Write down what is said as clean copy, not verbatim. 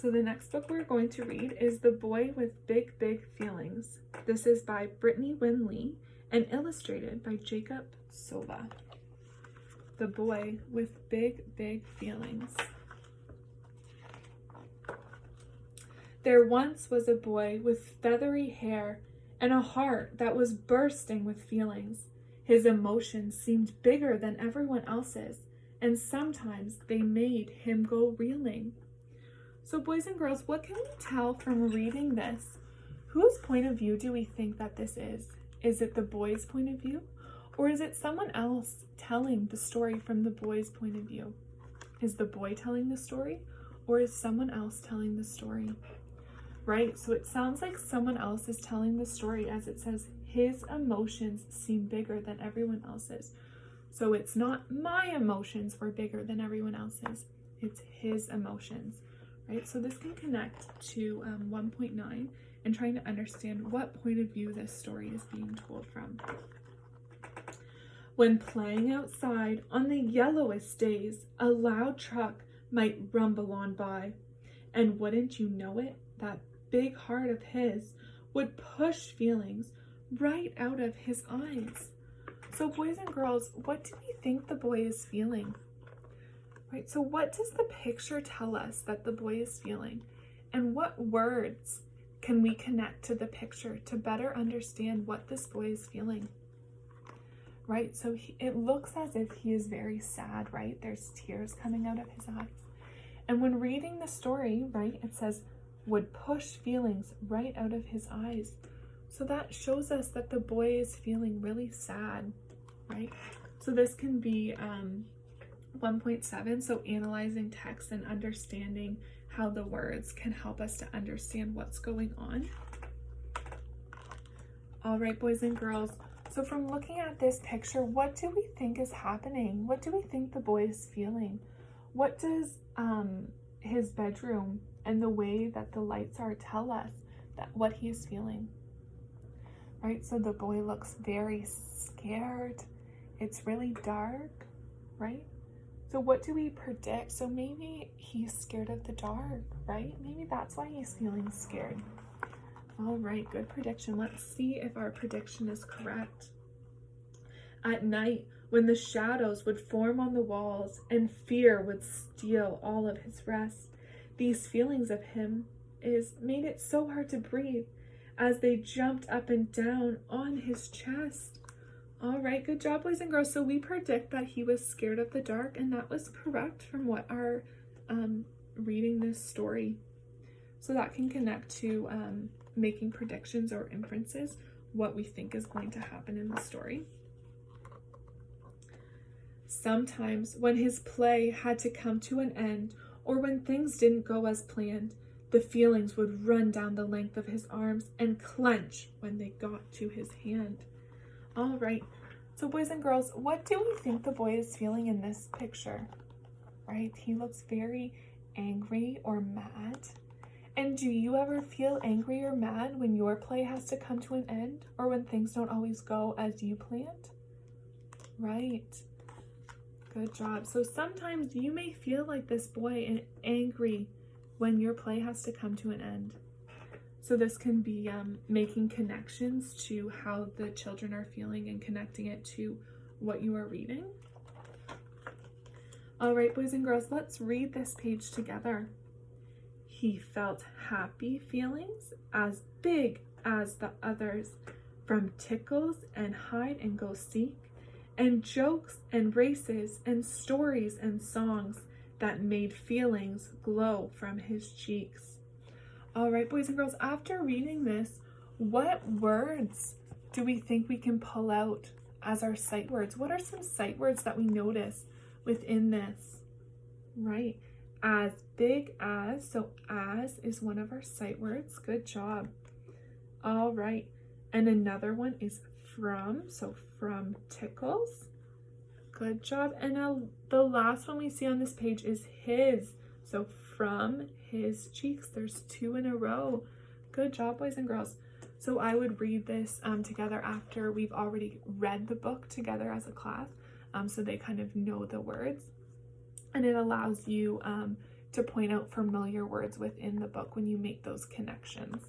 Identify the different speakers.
Speaker 1: So the next book we're going to read is The Boy with Big, Big Feelings. This is by Brittany Wynn Lee and illustrated by Jacob Sova. The Boy with Big, Big Feelings. There once was a boy with feathery hair and a heart that was bursting with feelings. His emotions seemed bigger than everyone else's, and sometimes they made him go reeling. So boys and girls, what can we tell from reading this? Whose point of view do we think that this is? Is it the boy's point of view? Or is it someone else telling the story from the boy's point of view? Is the boy telling the story, or is someone else telling the story? Right? So it sounds like someone else is telling the story, as it says, his emotions seem bigger than everyone else's. So it's not my emotions were bigger than everyone else's. It's his emotions. Right? So this can connect to 1.9 and trying to understand what point of view this story is being told from. When playing outside on the yellowest days, a loud truck might rumble on by. And wouldn't you know it, that big heart of his would push feelings right out of his eyes. So boys and girls, what do we think the boy is feeling? Right, so what does the picture tell us that the boy is feeling? And what words can we connect to the picture to better understand what this boy is feeling? Right, so it looks as if he is very sad, right? There's tears coming out of his eyes. And when reading the story, right, it says, would push feelings right out of his eyes. So that shows us that the boy is feeling really sad, right? So this can be 1.7, so analyzing text and understanding how the words can help us to understand what's going on. All right, boys and girls. So from looking at this picture, what do we think is happening? What do we think the boy is feeling? What does his bedroom and the way that the lights are tell us that what he is feeling? Right, so the boy looks very scared. It's really dark, right? So what do we predict? So maybe he's scared of the dark, right? Maybe that's why he's feeling scared. All right, good prediction. Let's see if our prediction is correct. At night, when the shadows would form on the walls and fear would steal all of his rest, these feelings of him made it so hard to breathe as they jumped up and down on his chest. All right, good job, boys and girls. So we predict that he was scared of the dark, and that was correct from what our reading this story. So that can connect to making predictions or inferences, what we think is going to happen in the story. Sometimes when his play had to come to an end, or when things didn't go as planned, the feelings would run down the length of his arms and clench when they got to his hand. All right, so boys and girls, what do we think the boy is feeling in this picture? Right, he looks very angry or mad. And do you ever feel angry or mad when your play has to come to an end, or when things don't always go as you planned? Right. Good job. So sometimes you may feel like this boy and angry when your play has to come to an end. So this can be making connections to how the children are feeling and connecting it to what you are reading. All right, boys and girls, let's read this page together. He felt happy feelings as big as the others, from tickles and hide and go seek, and jokes and races and stories and songs that made feelings glow from his cheeks. All right, boys and girls, after reading this, what words do we think we can pull out as our sight words? What are some sight words that we notice within this? Right, as big as, so as is one of our sight words. Good job. All right, and another one is from, so from tickles. Good job. And now the last one we see on this page is his, so from his cheeks. There's two in a row. Good job, boys and girls. So I would read this together after we've already read the book together as a class, so they kind of know the words, and it allows you to point out familiar words within the book when you make those connections.